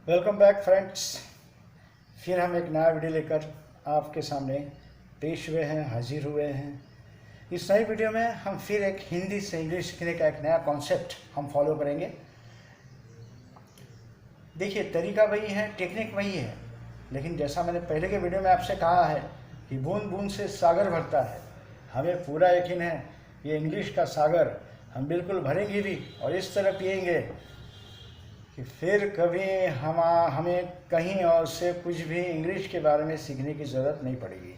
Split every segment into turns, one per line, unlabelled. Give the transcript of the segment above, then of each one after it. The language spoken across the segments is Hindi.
Welcome back friends. फिर हम एक नया वीडियो लेकर आपके सामने पेश हुए हैं, हाजिर हुए हैं। इस नई वीडियो में हम फिर एक हिंदी से इंग्लिश सीखने का एक नया कॉन्सेप्ट हम फॉलो करेंगे। देखिए, तरीका वही है, टेक्निक वही है, लेकिन जैसा मैंने पहले के वीडियो में आपसे कहा है कि बूंद बूंद से सागर भरता है। हमें पूरा यकीन है ये इंग्लिश का सागर हम बिल्कुल भरेंगे भी और इस तरह पिएंगे कि फिर कभी हमें कहीं और से कुछ भी इंग्लिश के बारे में सीखने की ज़रूरत नहीं पड़ेगी।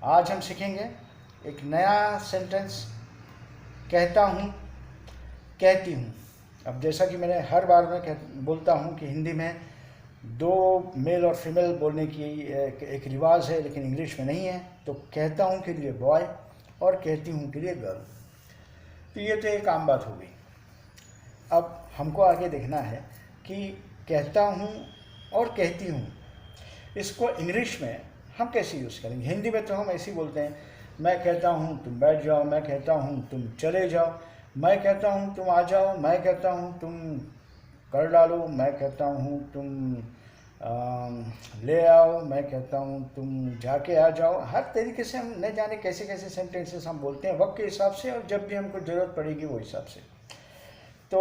आज हम सीखेंगे एक नया सेंटेंस, कहता हूँ, कहती हूँ। अब जैसा कि मैंने हर बार में बोलता हूँ कि हिंदी में दो मेल और फीमेल बोलने की एक रिवाज है, लेकिन इंग्लिश में नहीं है। तो कहता हूँ के लिए बॉय और कहती हूँ के लिए गर्ल। तो ये तो एक आम बात हो गई। अब हमको आगे देखना है कि कहता हूँ और कहती हूँ इसको इंग्लिश में हम कैसे यूज़ करेंगे। हिंदी में तो हम ऐसे ही बोलते हैं, मैं कहता हूँ तुम बैठ जाओ, मैं कहता हूँ तुम चले जाओ, मैं कहता हूँ तुम आ जाओ, मैं कहता हूँ तुम कर डालो, मैं कहता हूँ तुम ले आओ, मैं कहता हूँ तुम जाके आ जाओ। हर तरीके से हम न जाने कैसे कैसे सेंटेंसेस हम बोलते हैं वक्त के हिसाब से, और जब भी हमको ज़रूरत पड़ेगी वो हिसाब से। तो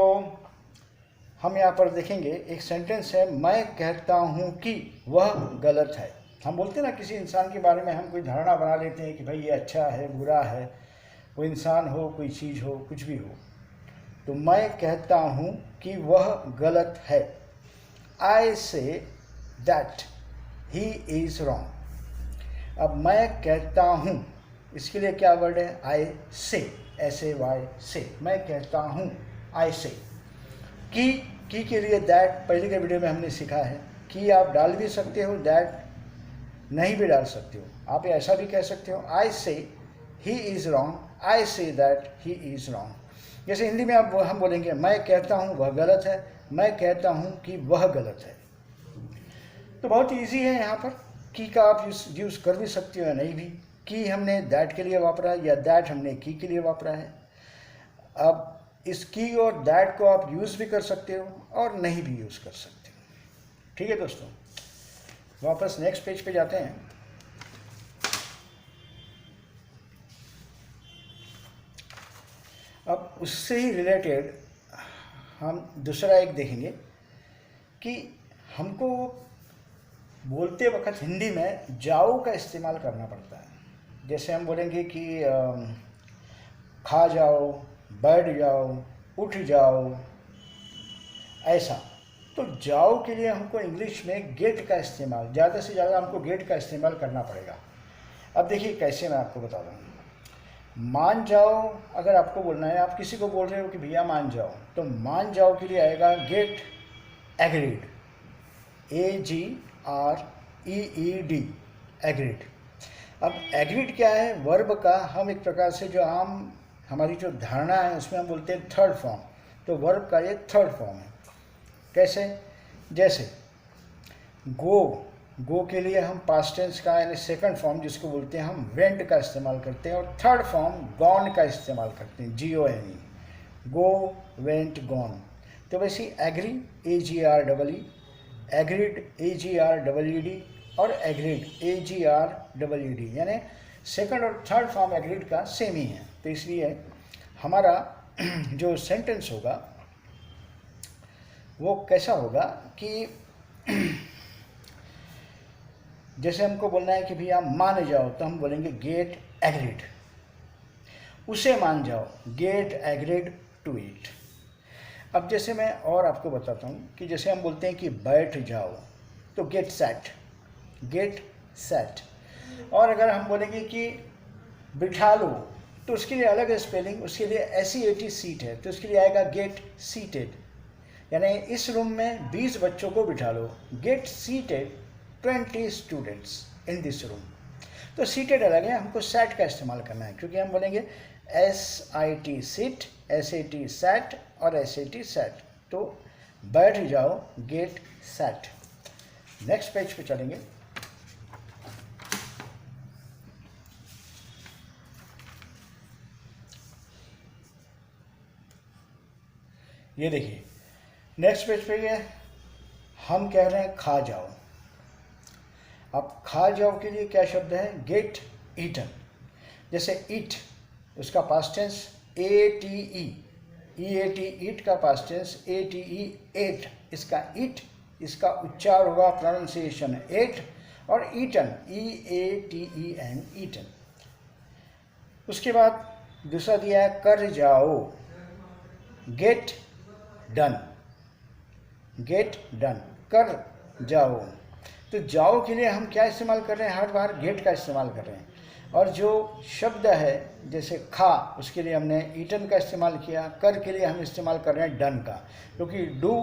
हम यहाँ पर देखेंगे एक सेंटेंस है, मैं कहता हूँ कि वह गलत है। हम बोलते हैं ना, किसी इंसान के बारे में हम कोई धारणा बना लेते हैं कि भाई ये अच्छा है, बुरा है, कोई इंसान हो, कोई चीज़ हो, कुछ भी हो। तो मैं कहता हूँ कि वह गलत है। आई say that he is wrong. अब मैं कहता हूँ, इसके लिए क्या वर्ड है? आई से, SAY से। मैं कहता हूँ, आई से। की के लिए दैट पहले के वीडियो में हमने सीखा है कि आप डाल भी सकते हो, दैट नहीं भी डाल सकते हो। आप ऐसा भी कह सकते हो, आई से he is wrong, I say that he is wrong. जैसे हिंदी में आप हम बोलेंगे, मैं कहता हूँ वह गलत है, मैं कहता हूँ कि वह गलत है। तो बहुत ईजी है। यहाँ पर की का आप यूज़ कर भी सकते हो या नहीं भी। की हमने दैट के लिए वापरा है या दैट हमने की के लिए वापरा है। अब इस की और दैट को आप यूज़ भी कर सकते हो और नहीं भी यूज़ कर सकते हो। ठीक है दोस्तों, वापस नेक्स्ट पेज पे जाते हैं। अब उससे ही रिलेटेड हम दूसरा एक देखेंगे कि हमको बोलते वक्त हिंदी में जाओ का इस्तेमाल करना पड़ता है। जैसे हम बोलेंगे कि खा जाओ, बैठ जाओ, उठ जाओ, ऐसा। तो जाओ के लिए हमको इंग्लिश में गेट का इस्तेमाल, ज़्यादा से ज़्यादा हमको गेट का इस्तेमाल करना पड़ेगा। अब देखिए कैसे, मैं आपको बता दूँ। मान जाओ, अगर आपको बोलना है, आप किसी को बोल रहे हो कि भैया मान जाओ, तो मान जाओ के लिए आएगा गेट एग्रीड, AGREED, एग्रीड। अब एग्रीड क्या है? वर्ब का हम एक प्रकार से जो आम हमारी जो धारणा है उसमें हम बोलते हैं थर्ड फॉर्म। तो वर्ब का ये थर्ड फॉर्म है। कैसे? जैसे गो के लिए हम पास्ट टेंस का यानी सेकंड फॉर्म जिसको बोलते हैं हम वेंट का इस्तेमाल करते हैं, और थर्ड फॉर्म गॉन का इस्तेमाल करते हैं, GONE, गो, वेंट, गॉन। तो वैसे एग्री, AGREE, एग्रीड, AGREED, और एग्रीड, AGREED, यानी सेकंड और थर्ड फॉर्म एग्रीड का सेम ही है। तो इसलिए हमारा जो सेंटेंस होगा वो कैसा होगा कि जैसे हमको बोलना है कि भैया मान जाओ, तो हम बोलेंगे गेट एग्रीड। उसे मान जाओ, गेट एग्रीड टू इट। अब जैसे मैं और आपको बताता हूँ कि जैसे हम बोलते हैं कि बैठ जाओ, तो गेट सेट, गेट सेट। और अगर हम बोलेंगे कि बिठा लो, तो उसके लिए अलग स्पेलिंग, उसके लिए SEAT, सीट है, तो उसके लिए आएगा गेट सीटेड। यानी इस रूम में 20 बच्चों को बिठा लो, get seated 20 students in this room. तो सीटेड अलग है, हमको सेट का इस्तेमाल करना है, क्योंकि हम बोलेंगे SIT सिट, SAT सेट, और SAT सेट। तो बैठ जाओ, गेट सेट। नेक्स्ट पेज पे चलेंगे। ये देखिए, नेक्स्ट पेज पे ये हम कह रहे हैं खा जाओ। अब खा जाओ के लिए क्या शब्द है? Get eaten. जैसे ईट, उसका past tense ATE, EAT, eat का पास्ट टेंस ATE, एट। इसका ईट, इसका उच्चार होगा, प्रोनाउंसिएशन एट। और ईटन, EATEN, ईटन। उसके बाद दूसरा दिया है कर जाओ, गेट डन। गेट डन, कर जाओ। तो जाओ के लिए हम क्या इस्तेमाल कर रहे हैं? हर बार गेट का इस्तेमाल कर रहे हैं। और जो शब्द है जैसे खा, उसके लिए हमने ईटन का इस्तेमाल किया। कर के लिए हम इस्तेमाल कर रहे हैं डन का, क्योंकि डू,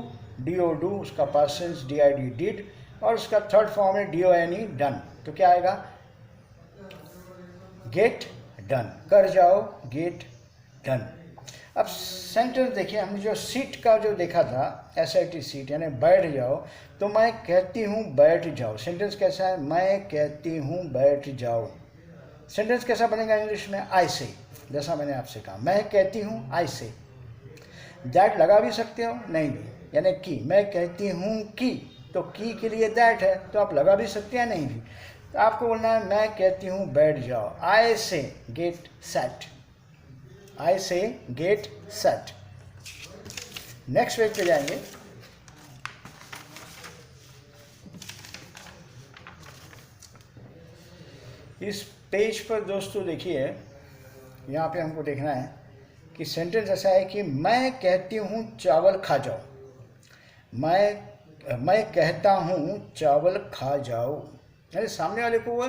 DO डू, उसका पास्ट टेंस DID डिड, और उसका थर्ड फॉर्म है DONE डन। तो क्या आएगा? गेट डन, कर जाओ, गेट डन। अब सेंटेंस देखिए, हमने जो सीट का जो देखा था, SIT सीट, यानी बैठ जाओ, तो मैं कहती हूँ बैठ जाओ। सेंटेंस कैसा है? मैं कहती हूँ बैठ जाओ। सेंटेंस कैसा बनेगा इंग्लिश में? आई से, जैसा मैंने आपसे कहा, मैं कहती हूँ आई से। दैट लगा भी सकते हो, नहीं भी, यानी की। मैं कहती हूँ कि, तो की के लिए दैट है, तो आप लगा भी सकते हैं, नहीं भी। तो आपको बोलना है मैं कहती हूँ बैठ जाओ। आई से गेट सेट, आई से गेट सेट। नेक्स्ट पेज पे जाएंगे। इस पेज पर दोस्तों देखिए, यहाँ पे हमको देखना है कि सेंटेंस ऐसा है कि मैं कहती हूँ चावल खा जाओ। मैं कहता हूँ चावल खा जाओ, यानी सामने वाले को वो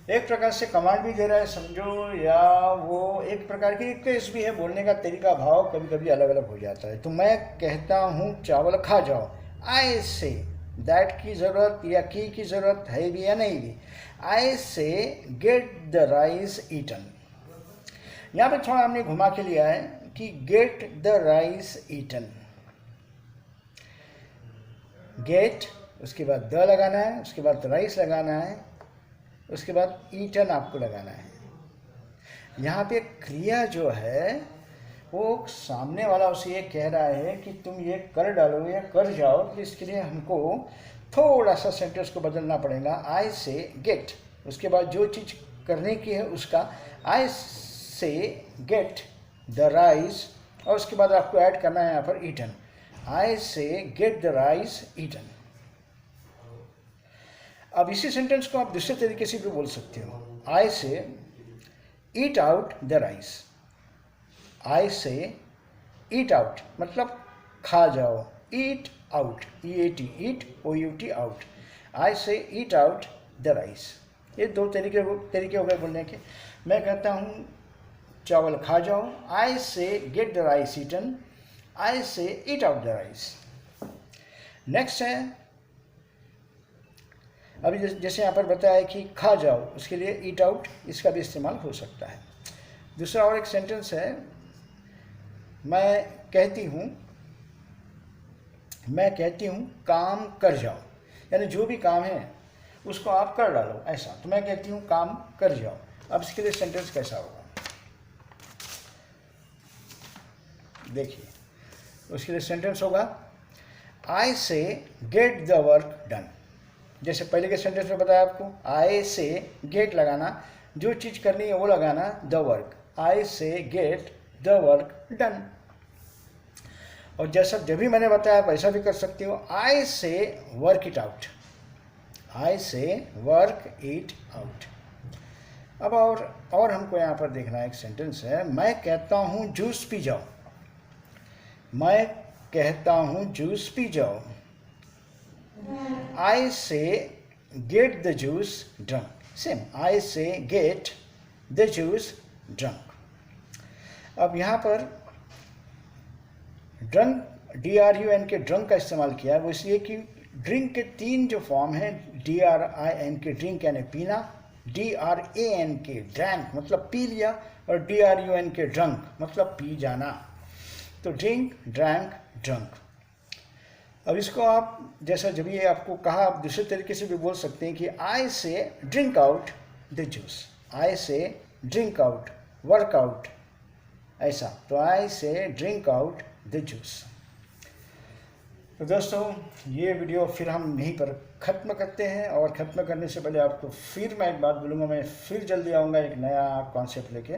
एक प्रकार से कमांड भी दे रहा है, समझो, या वो एक प्रकार की रिक्वेस्ट भी है। बोलने का तरीका, भाव कभी कभी अलग अलग हो जाता है। तो मैं कहता हूँ चावल खा जाओ, आई से, दैट की ज़रूरत या की ज़रूरत है भी या नहीं भी। आई से गेट द राइस ईटन। यहाँ पे थोड़ा हमने घुमा के लिया है कि get the rice eaten. Get, उसके बाद द लगाना है, उसके बाद राइस लगाना है, उसके बाद ईटन आपको लगाना है। यहाँ पे क्रिया जो है वो सामने वाला उसे ये कह रहा है कि तुम ये कर डालो या कर जाओ। तो इसके लिए हमको थोड़ा सा सेंटेंस को बदलना पड़ेगा। आई से गेट, उसके बाद जो चीज़ करने की है उसका, आई से गेट द राइस, और उसके बाद आपको ऐड करना है यहाँ पर ईटन। आई से गेट द राइस ईटन। अब इसी सेंटेंस को आप दूसरे तरीके से भी बोल सकते हो। आई से ईट आउट द राइस। आई से ईट आउट मतलब खा जाओ, ईट आउट, EAT, ईट, OUT, आउट। आई से ईट आउट द राइस। ये दो तरीके हो गए बोलने के। मैं कहता हूँ चावल खा जाओ, आई से गेट द राइस ईटन, आई से ईट आउट द राइस। नेक्स्ट है, अभी जैसे यहाँ पर बताया कि खा जाओ, उसके लिए ईट आउट, इसका भी इस्तेमाल हो सकता है। दूसरा और एक सेंटेंस है, मैं कहती हूँ काम कर जाओ, यानी जो भी काम है उसको आप कर डालो, ऐसा। तो मैं कहती हूँ काम कर जाओ। अब इसके लिए सेंटेंस कैसा होगा देखिए। उसके लिए सेंटेंस होगा आई से गेट द वर्क डन। जैसे पहले के सेंटेंस में बताया आपको, आई से गेट लगाना, जो चीज़ करनी है वो लगाना, द वर्क। आई से गेट द वर्क डन। और जैसा जब भी मैंने बताया आप ऐसा भी कर सकते हो, आई से वर्क इट आउट, आई से वर्क इट आउट। अब और हमको यहाँ पर देखना है, एक सेंटेंस है, मैं कहता हूँ जूस पी जाओ। मैं कहता हूँ जूस पी जाओ। I say get the juice drunk. Same. I say get the juice drunk. अब यहाँ पर ड्रंक, DRUN के ड्रंक का इस्तेमाल किया है, वो इसलिए कि ड्रिंक के तीन जो फॉर्म हैं, DRIN के ड्रिंक यानी पीना, DRAN के ड्रैंक मतलब पी लिया, और DRUN के ड्रंक मतलब पी जाना। तो ड्रिंक, ड्रैंक, ड्रंक। अब इसको आप जैसा जब ये आपको कहा, आप दूसरे तरीके से भी बोल सकते हैं कि आई से ड्रिंक आउट द जूस, आई से ड्रिंक आउट, वर्क आउट, ऐसा। तो आई से ड्रिंक आउट द जूस। तो दोस्तों ये वीडियो फिर हम यहीं पर ख़त्म करते हैं, और ख़त्म करने से पहले आपको फिर मैं एक बात बोलूँगा, मैं फिर जल्दी आऊँगा एक नया कॉन्सेप्ट लेके।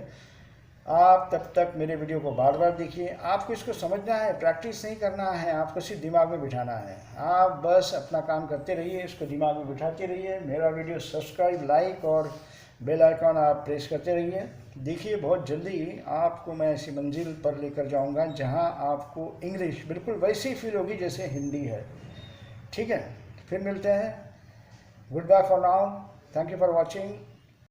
आप तब तक मेरे वीडियो को बार बार देखिए। आपको इसको समझना है, प्रैक्टिस नहीं करना है, आपको सिर्फ दिमाग में बिठाना है। आप बस अपना काम करते रहिए, इसको दिमाग में बिठाते रहिए। मेरा वीडियो सब्सक्राइब, लाइक और बेल आइकॉन आप प्रेस करते रहिए। देखिए बहुत जल्दी आपको मैं ऐसी मंजिल पर लेकर जाऊंगा जहां आपको इंग्लिश बिल्कुल वैसी ही फील होगी जैसे हिंदी है। ठीक है, फिर मिलते हैं। Good bye for now, thank you for watching.